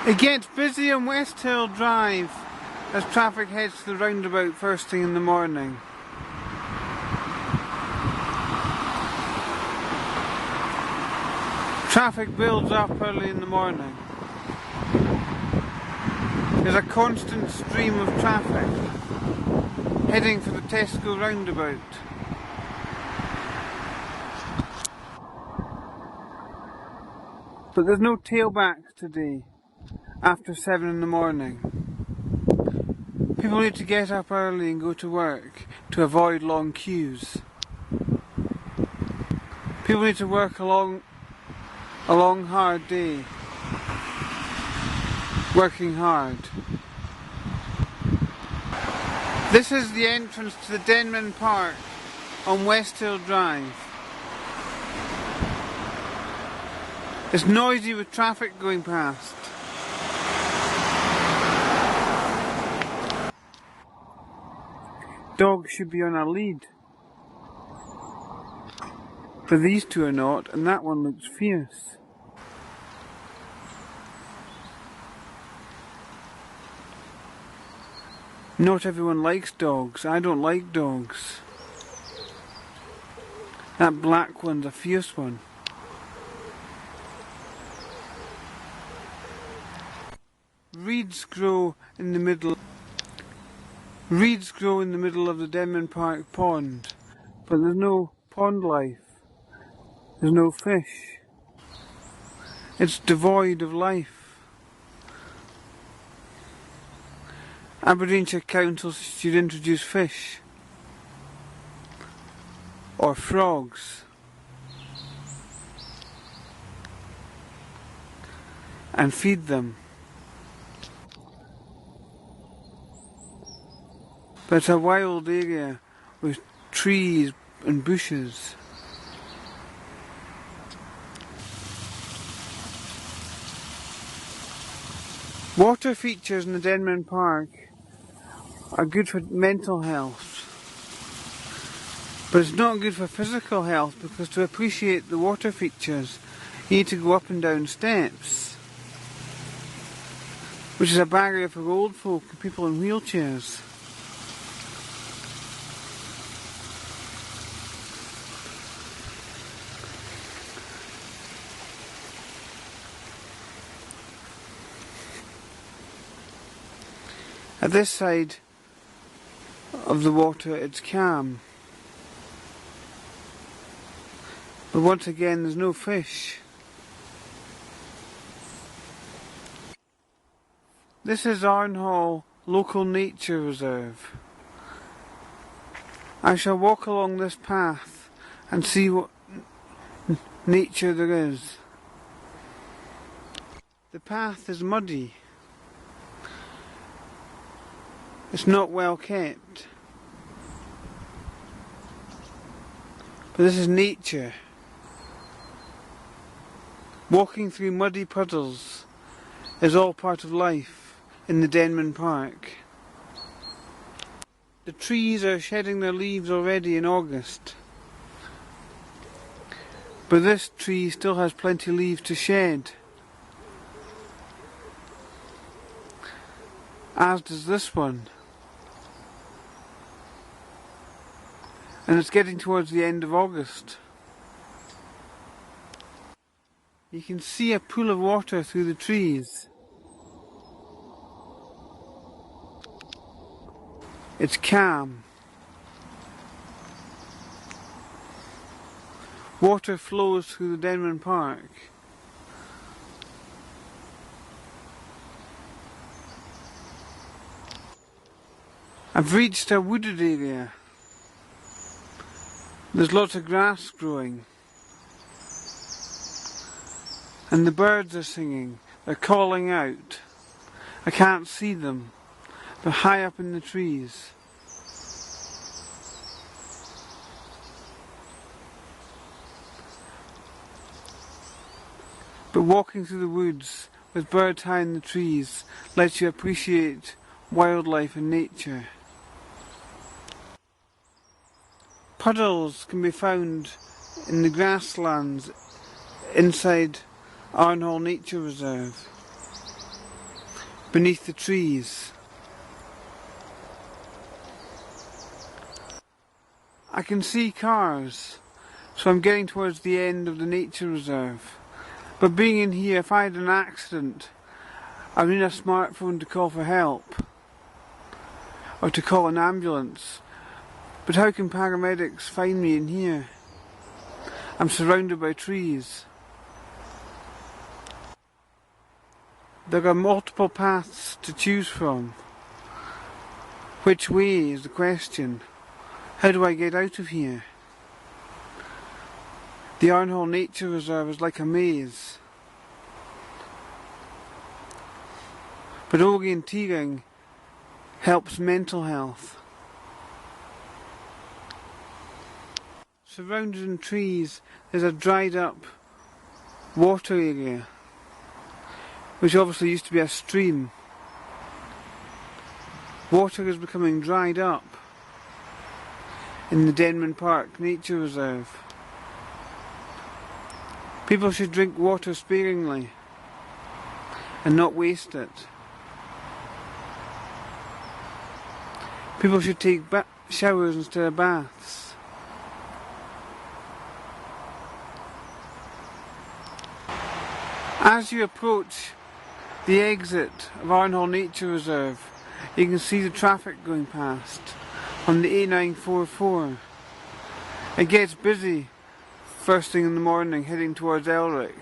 It gets busy on West Hill Drive as traffic heads to the roundabout first thing in the morning. Traffic builds up early in the morning. There's a constant stream of traffic heading for the Tesco roundabout. But there's no tailbacks today after 7 in the morning. People need to get up early and go to work to avoid long queues. People need to work a long hard day, working hard. This is the entrance to the Denman Park on West Hill Drive. It's noisy with traffic going past. Dogs should be on a lead. But these two are not, and that one looks fierce. Not everyone likes dogs. I don't like dogs. That black one's a fierce one. Reeds grow in the middle of the Denman Park pond, but there's no pond life. There's no fish. It's devoid of life. Aberdeenshire Council should introduce fish or frogs and feed them. But it's a wild area with trees and bushes. Water features in the Denman Park are good for mental health, but it's not good for physical health, because to appreciate the water features you need to go up and down steps, which is a barrier for old folk and people in wheelchairs. At this side of the water it's calm, but once again there's no fish. This is Arnhall Local Nature Reserve. I shall walk along this path and see what nature there is. The path is muddy. It's not well kept. But this is nature. Walking through muddy puddles is all part of life in the Denman Park. The trees are shedding their leaves already in August. But this tree still has plenty of leaves to shed. As does this one. And it's getting towards the end of August. You can see a pool of water through the trees. It's calm. Water flows through the Denman Park. I've reached a wooded area. There's lots of grass growing. And the birds are singing. They're calling out. I can't see them. They're high up in the trees. But walking through the woods with birds high in the trees lets you appreciate wildlife and nature. Puddles can be found in the grasslands inside Arnhall Nature Reserve. beneath the trees. I can see cars, so I'm getting towards the end of the nature reserve. But being in here, if I had an accident, I would need a smartphone to call for help or to call an ambulance. But how can paramedics find me in here? I'm surrounded by trees. There are multiple paths to choose from. Which way is the question? How do I get out of here? The Arnhall Nature Reserve is like a maze. But orienteering helps mental health. Surrounded in trees, there's a dried up water area, which obviously used to be a stream. Water is becoming dried up in the Denman Park Nature Reserve. People should drink water sparingly and not waste it. People should take showers instead of baths. As you approach the exit of Arnhall Nature Reserve, you can see the traffic going past on the A944. It gets busy first thing in the morning heading towards Elric.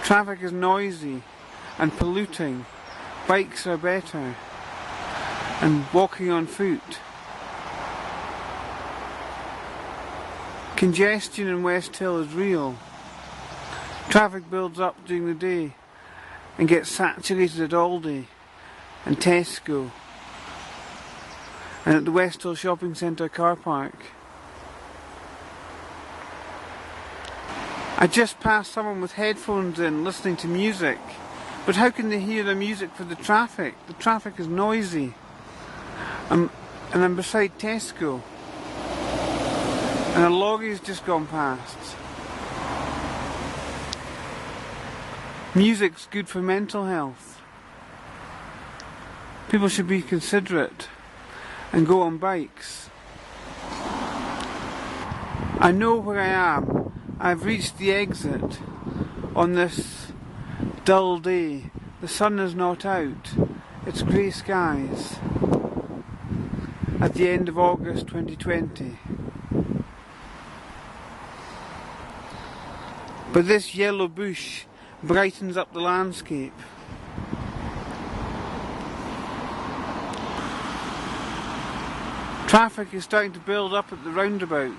Traffic is noisy and polluting. Bikes are better, and walking on foot. Congestion in West Hill is real. Traffic builds up during the day and gets saturated at Aldi and Tesco and at the Westhill Shopping Centre car park. I just passed someone with headphones in listening to music, but how can they hear the music for the traffic? The traffic is noisy. And I'm beside Tesco and a lorry's just gone past. Music's good for mental health. People should be considerate and go on bikes. I know where I am. I've reached the exit on this dull day. The sun is not out. It's grey skies at the end of August 2020. But this yellow bush brightens up the landscape. Traffic is starting to build up at the roundabout.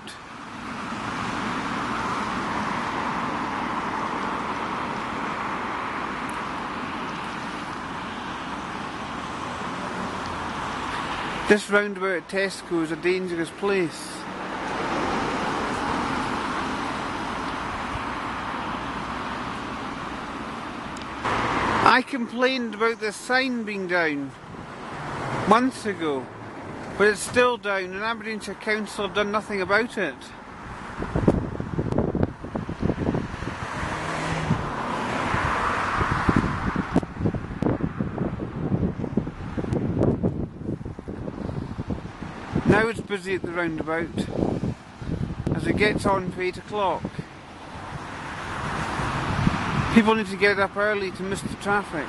This roundabout at Tesco is a dangerous place. I complained about this sign being down months ago, but it's still down and Aberdeenshire Council have done nothing about it. Now it's busy at the roundabout as it gets on for 8 o'clock. People need to get up early to miss the traffic.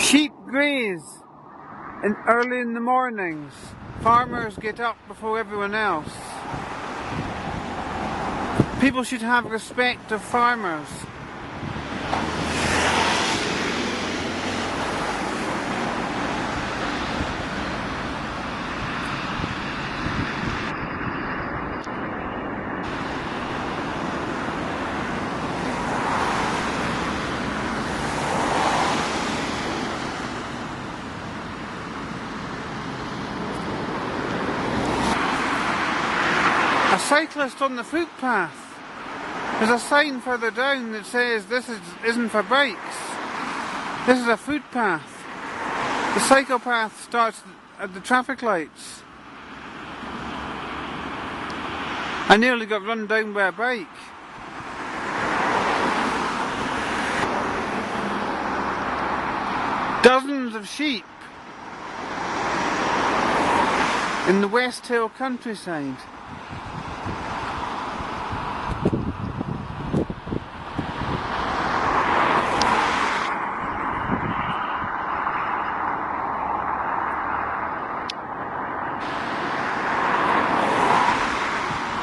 Sheep graze early in the mornings. Farmers get up before everyone else. People should have respect of farmers. A cyclist on the footpath. There's a sign further down that says this isn't for bikes. This is a footpath. The cycle path starts at the traffic lights. I nearly got run down by a bike. Dozens of sheep in the West Hill countryside.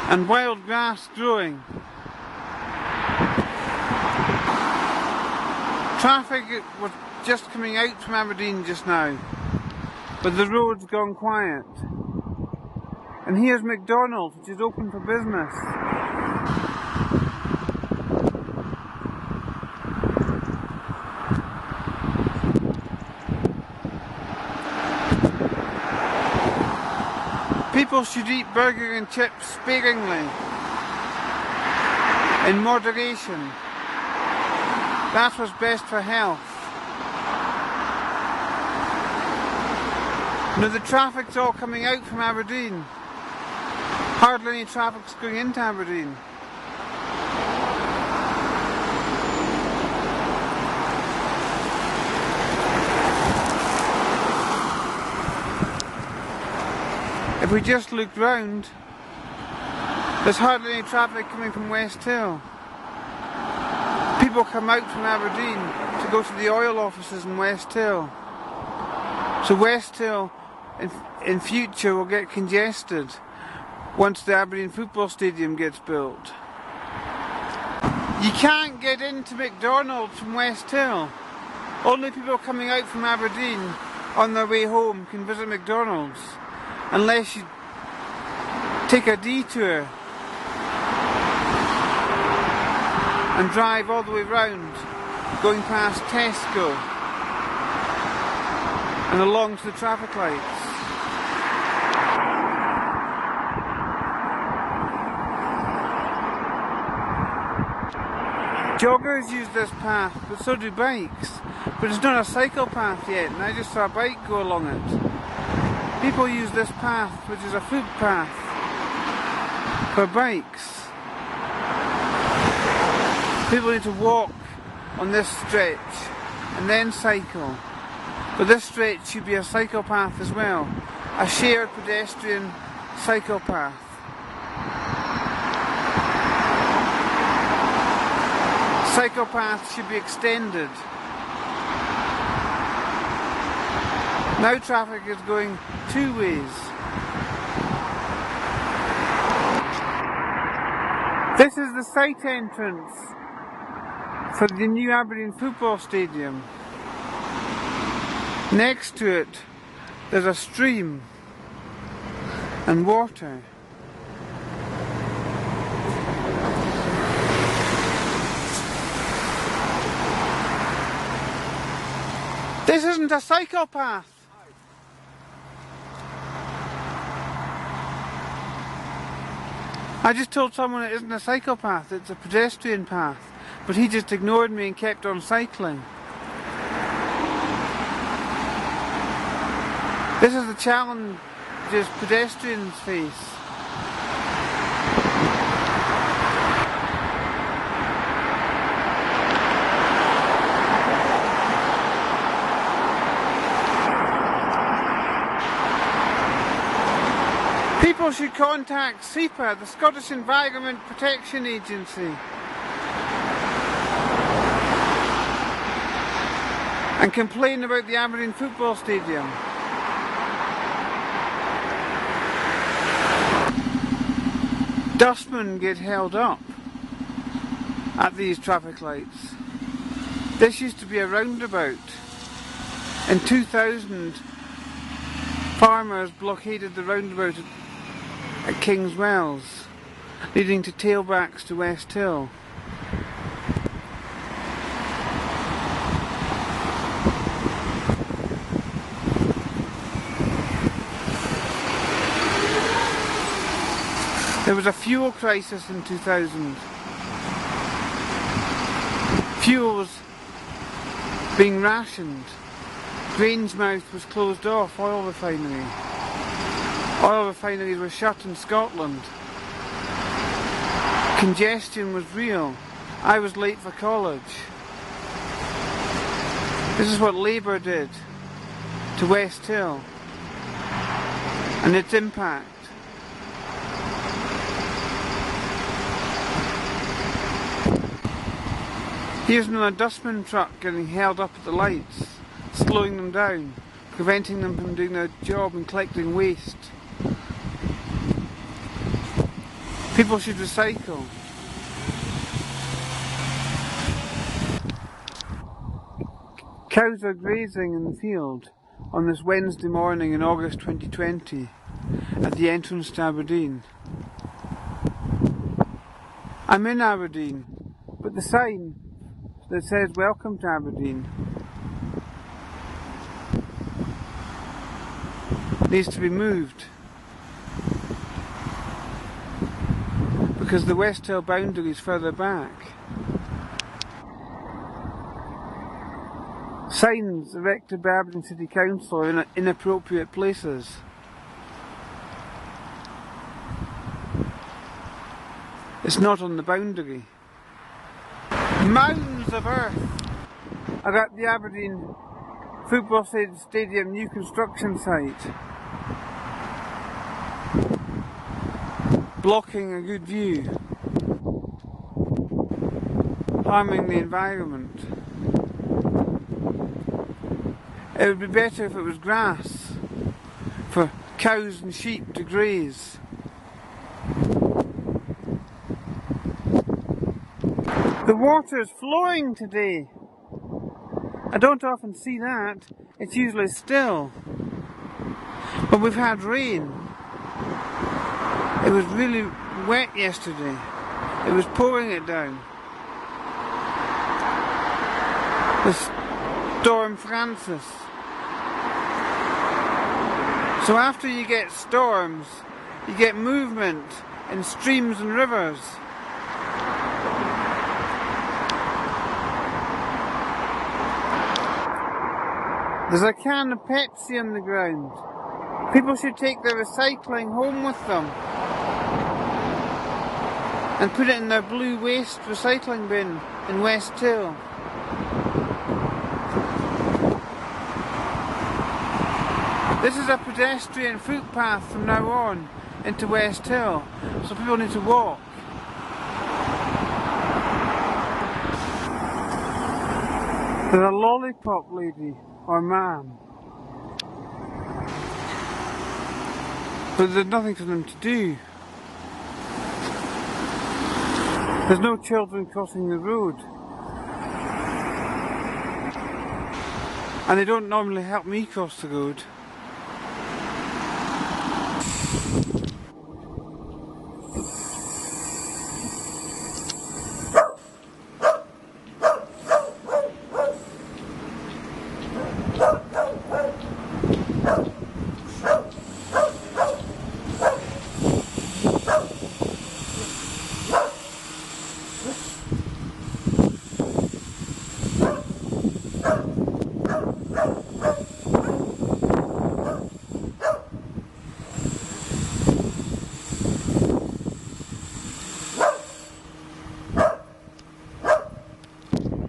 And wild grass growing. Traffic was just coming out from Aberdeen just now, but the road's gone quiet. And here's McDonald's, which is open for business. People should eat burger and chips sparingly, in moderation. That's what's best for health. Now the traffic's all coming out from Aberdeen. Hardly any traffic's going into Aberdeen. If we just look round, there's hardly any traffic coming from West Hill. People come out from Aberdeen to go to the oil offices in West Hill. So West Hill in future will get congested once the Aberdeen football stadium gets built. You can't get into McDonald's from West Hill. Only people coming out from Aberdeen on their way home can visit McDonald's, unless you take a detour and drive all the way round, going past Tesco and along to the traffic lights. Joggers use this path, but so do bikes. But it's not a cycle path yet, and I just saw a bike go along it. People use this path, which is a footpath, for bikes. People need to walk on this stretch and then cycle. But this stretch should be a cycle path as well, a shared pedestrian cycle path. Cycle paths should be extended. Now traffic is going two ways. This is the site entrance for the new Aberdeen football stadium. Next to it there's a stream and water. This isn't a cycle path. I just told someone it isn't a cycle path, it's a pedestrian path. But he just ignored me and kept on cycling. This is the challenge pedestrians face. People should contact SEPA, the Scottish Environment Protection Agency, and complain about the Aberdeen football stadium. Dustmen get held up at these traffic lights. This used to be a roundabout. In 2000, farmers blockaded the roundabout at King's Wells, leading to tailbacks to West Hill. There was a fuel crisis in 2000. Fuel was being rationed. Grangemouth was closed off, oil refinery. Oil refineries were shut in Scotland. congestion was real. I was late for college. This is what Labour did to West Hill and its impact. Here's another dustman truck getting held up at the lights, slowing them down, preventing them from doing their job and collecting waste. People should recycle. Cows are grazing in the field on this Wednesday morning in August 2020 at the entrance to Aberdeen. I'm in Aberdeen, but the sign that says "Welcome to Aberdeen" needs to be moved because the West Hill boundary is further back. Signs erected by Aberdeen City Council are in inappropriate places. It's not on the boundary. Mounds of earth are at the Aberdeen Football Stadium new construction site, blocking a good view, harming the environment. It would be better if it was grass for cows and sheep to graze. The water is flowing today. I don't often see that. It's usually still. But we've had rain. It was really wet yesterday. It was pouring it down. The Storm Francis. So after you get storms, you get movement in streams and rivers. There's a can of Pepsi on the ground. People should take their recycling home with them and put it in their blue waste recycling bin in West Hill. This is a pedestrian footpath from now on into West Hill, so people need to walk. There's a lollipop lady or man, but there's nothing for them to do. There's no children crossing the road, and they don't normally help me cross the road.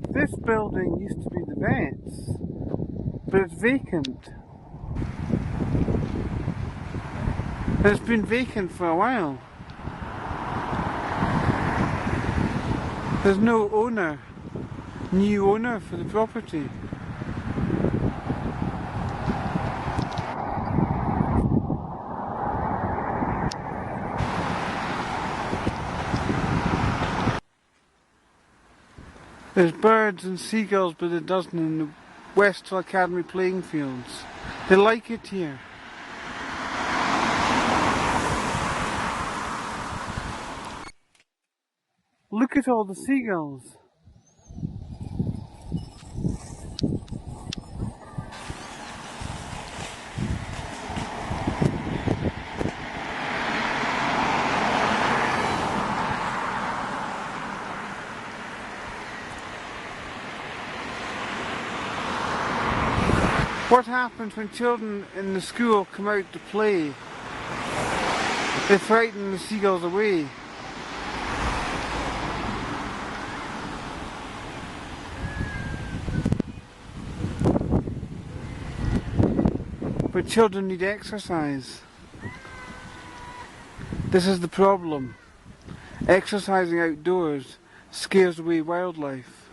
This building used to be the vets, but it's vacant. And it's been vacant for a while. There's no owner, new owner for the property. There's birds and seagulls by the dozen in the Westville Academy playing fields. They like it here. Look at all the seagulls. What happens when children in the school come out to play? They frighten the seagulls away. But children need exercise. This is the problem. Exercising outdoors scares away wildlife.